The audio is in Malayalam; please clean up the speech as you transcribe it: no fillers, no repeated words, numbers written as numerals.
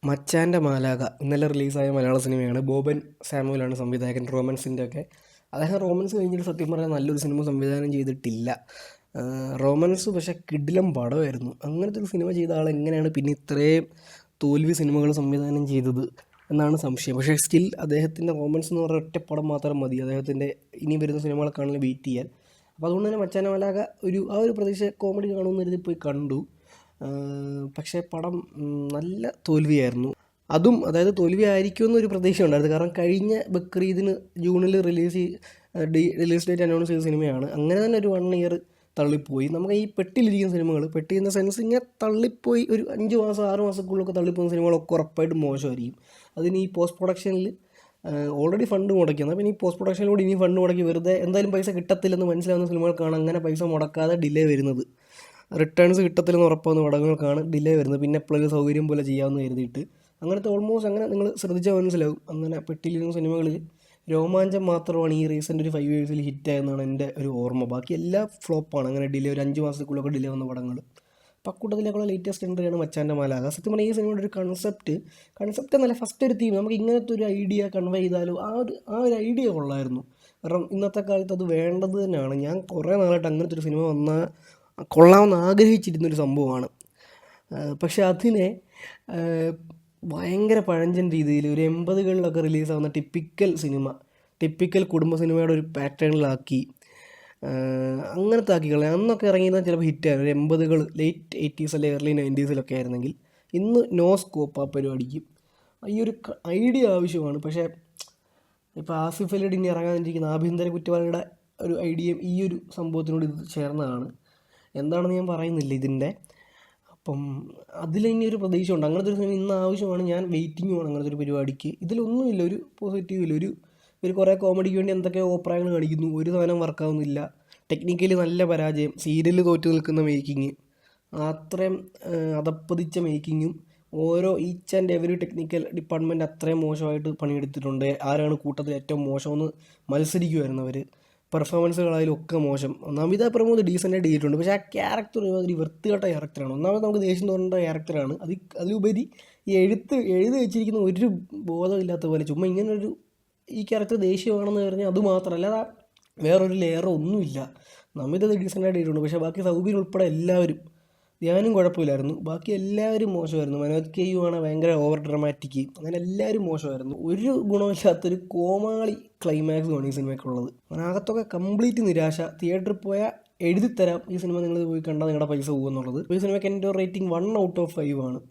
മച്ചാൻ്റെ മാലാഖ ഇന്നലെ റിലീസായ മലയാള സിനിമയാണ്. ബോബൻ സാമുവലാണ് സംവിധായകൻ. റോമൻസിൻ്റെ ഒക്കെ അദ്ദേഹം റോമൻസ് കഴിഞ്ഞിട്ട് സത്യം പറഞ്ഞാൽ നല്ലൊരു സിനിമ സംവിധാനം ചെയ്തിട്ടില്ല. റോമൻസ് പക്ഷേ കിടിലം പടമായിരുന്നു. അങ്ങനത്തെ ഒരു സിനിമ ചെയ്ത ആൾ എങ്ങനെയാണ് പിന്നെ ഇത്രയും തോൽവി സിനിമകൾ സംവിധാനം ചെയ്തത് എന്നാണ് സംശയം. പക്ഷേ സ്റ്റിൽ അദ്ദേഹത്തിൻ്റെ റോമൻസ് എന്ന് പറഞ്ഞ ഒറ്റ പടം മാത്രം മതി അദ്ദേഹത്തിൻ്റെ ഇനി വരുന്ന സിനിമകളൊക്കെയാണെങ്കിലും വെയിറ്റ് ചെയ്യാൻ. അപ്പോൾ അതുകൊണ്ട് തന്നെ മച്ചാൻ്റെ മാലാഖ ആ ഒരു പ്രതീക്ഷ കോമഡി കാണുമെന്ന് കരുതി പോയി കണ്ടു. പക്ഷേ പടം നല്ല തോൽവിയായിരുന്നു. അതും അതായത് തോൽവി ആയിരിക്കുമെന്നൊരു പ്രതീക്ഷ ഉണ്ടായിരുന്നു. കാരണം കഴിഞ്ഞ ബക്രീദിന് ജൂണിൽ റിലീസ് ഡേറ്റ് അനൗൺസ് ചെയ്ത സിനിമയാണ്. അങ്ങനെ തന്നെ ഒരു 1 ഇയർ തള്ളിപ്പോയി. നമുക്ക് ഈ പെട്ടിയിലിരിക്കുന്ന സിനിമകൾ, പെട്ടി എന്ന സെൻസ് ഇങ്ങനെ തള്ളിപ്പോയി ഒരു 5 മാസം 6 മാസക്കുള്ളിലൊക്കെ തള്ളിപ്പോകുന്ന സിനിമകളൊക്കെ ഉറപ്പായിട്ടും മോശമായിരിക്കും. അതിന് ഈ പോസ്റ്റ് പ്രൊഡക്ഷനിൽ ഓൾറെഡി ഫണ്ട് മുടക്കിയാണ്. പിന്നെ ഈ പോസ്റ്റ് പ്രൊഡക്ഷനിലൂടെ ഇനി ഫണ്ട് മുടക്കി വെറുതെ എന്തായാലും പൈസ കിട്ടത്തില്ലെന്ന് മനസ്സിലാവുന്ന സിനിമകൾക്കാണ് അങ്ങനെ പൈസ മുടക്കാതെ ഡിലേ വരുന്നത്. റിട്ടേൺസ് കിട്ടത്തില്ലെന്ന് ഉറപ്പാകുന്ന പടങ്ങൾക്കാണ് ഡിലേ വരുന്നത്. പിന്നെ എപ്പോഴും സൗകര്യം പോലെ ചെയ്യാമെന്ന് കരുതിയിട്ട് അങ്ങനത്തെ ഓൾമോസ്റ്റ് അങ്ങനെ നിങ്ങൾ ശ്രദ്ധിച്ചാൽ മനസ്സിലാവും. അങ്ങനെ പെട്ടിയിലിരുന്ന സിനിമകളിൽ രോമാഞ്ചം മാത്രമാണ് ഈ റീസെൻ്റ് ഒരു 5 ഇയേഴ്സിൽ ഹിറ്റായെന്നാണ് എൻ്റെ ഒരു ഓർമ്മ. ബാക്കി എല്ലാ ഫ്ലോപ്പാണ്. അങ്ങനെ ഡിലേ ഒരു 5 മാസത്തിനുള്ളിലൊക്കെ ഡിലേ വന്ന പടങ്ങൾ. അപ്പോൾ അക്കൂട്ടത്തിലേക്കുള്ള ലേറ്റസ്റ്റ് എൻട്രിയാണ് മച്ചാൻ്റെ മാലാഖ. സത്യം പറഞ്ഞാൽ ഈ സിനിമയുടെ ഒരു കൺസെപ്റ്റ് എന്നല്ല, ഫസ്റ്റ് ഒരു തീം നമുക്ക് ഇങ്ങനത്തെ ഒരു ഐഡിയ കൺവേ ചെയ്താലും ആ ഒരു ഐഡിയ കൊള്ളായിരുന്നു. കാരണം ഇന്നത്തെ കാലത്ത് അത് വേണ്ടത് തന്നെയാണ്. ഞാൻ കുറേ നാളായിട്ട് അങ്ങനത്തെ ഒരു സിനിമ വന്നാൽ കൊള്ളാമെന്ന് ആഗ്രഹിച്ചിരുന്നൊരു സംഭവമാണ്. പക്ഷെ അതിനെ ഭയങ്കര പഴഞ്ചൻ രീതിയിൽ ഒരു 80കളിലൊക്കെ റിലീസാവുന്ന ടിപ്പിക്കൽ കുടുംബ സിനിമയുടെ ഒരു പാറ്റേണിലാക്കി അങ്ങനത്തെ ആക്കിക്കളെ. അന്നൊക്കെ ഇറങ്ങിയിരുന്നാൽ ചിലപ്പോൾ ഹിറ്റായിരുന്നു. ഒരു 80കൾ ലേറ്റ് 80s അല്ലെ early 90s ആയിരുന്നെങ്കിൽ ഇന്ന് നോ സ്കോപ്പ് ആ പരിപാടിക്ക്. ഈ ഒരു ഐഡിയ ആവശ്യമാണ്. പക്ഷേ ഇപ്പോൾ ആസിഫ് അലിയുടെ ഇനി ഇറങ്ങാനിരിക്കുന്ന ആഭ്യന്തര കുറ്റവാളിയുടെ ഒരു ഐഡിയയും ഈ ഒരു സംഭവത്തിനോട് ഇത് ചേർന്നതാണ്. എന്താണെന്ന് ഞാൻ പറയുന്നില്ല ഇതിൻ്റെ. അപ്പം അതിലിനി ഒരു പ്രതീക്ഷയുണ്ട്. അങ്ങനത്തെ ഒരു സിനിമ ഇന്ന് ആവശ്യമാണ്. ഞാൻ വെയിറ്റിങ്ങുമാണ് അങ്ങനത്തെ ഒരു പരിപാടിക്ക്. ഇതിലൊന്നുമില്ല, ഒരു പോസിറ്റീവില്ല. ഒരു കുറേ കോമഡിക്ക് വേണ്ടി എന്തൊക്കെയോ ഓപ്രായങ്ങൾ കാണിക്കുന്നു. ഒരു സാധനം വർക്കാവുന്നില്ല. ടെക്നിക്കലി നല്ല പരാജയം. സീരിയലിൽ തോറ്റു നിൽക്കുന്ന മേക്കിങ്, അത്രയും അതപ്പതിച്ച മേക്കിങ്ങും ഓരോ each and every technical department അത്രയും മോശമായിട്ട് പണിയെടുത്തിട്ടുണ്ട്. ആരാണ് കൂട്ടത്തിൽ ഏറ്റവും മോശമെന്ന് മത്സരിക്കുമായിരുന്നു അവർ. പെർഫോമൻസുകളായാലും ഒക്കെ മോശം. നമിത പ്രമോദ് ഡീസൻ്റായിട്ട് ചെയ്തിട്ടുണ്ട്. പക്ഷേ ആ ക്യാരക്ടർ ഒരുമാതിരി വൃത്തികെട്ട ക്യാരക്ടറാണ്. ഒന്നാമത് നമുക്ക് ദേഷ്യം തോന്നേണ്ട ക്യാരക്ടറാണ്. അതിലുപരി ഈ എഴുതി വെച്ചിരിക്കുന്ന ഒരു ബോധമില്ലാത്ത പോലെ ചുമ്മാ ഇങ്ങനൊരു ഈ ക്യാരക്ടർ ദേഷ്യമാണെന്ന് പറഞ്ഞാൽ അത് മാത്രമല്ല, വേറൊരു ലെയറോ ഒന്നുമില്ല. നമിത അത് ഡീസൻ്റായിട്ട് ചെയ്തിട്ടുണ്ട്. പക്ഷേ ബാക്കി സൗബിൻ ഉൾപ്പെടെ എല്ലാവരും, ഞാനും കുഴപ്പമില്ലായിരുന്നു, ബാക്കി എല്ലാവരും മോശമായിരുന്നു. മനോജ് കെ യു ആണ് ഭയങ്കര ഓവർ ഡ്രമാറ്റിക്. അങ്ങനെ എല്ലാവരും മോശമായിരുന്നു. ഒരു ഗുണമില്ലാത്തൊരു കോമാളി ക്ലൈമാക്സുമാണ് ഈ സിനിമയ്ക്കുള്ളത്. അതിനകത്തൊക്കെ കംപ്ലീറ്റ് നിരാശ. തിയേറ്ററിൽ പോയാൽ എഴുതിത്തരാം ഈ സിനിമ നിങ്ങൾ പോയി കണ്ടാൽ നിങ്ങളുടെ പൈസ പോകുമെന്നുള്ളത്. ഈ സിനിമയ്ക്ക് എൻ്റെ റേറ്റിംഗ് 1/5 ആണ്.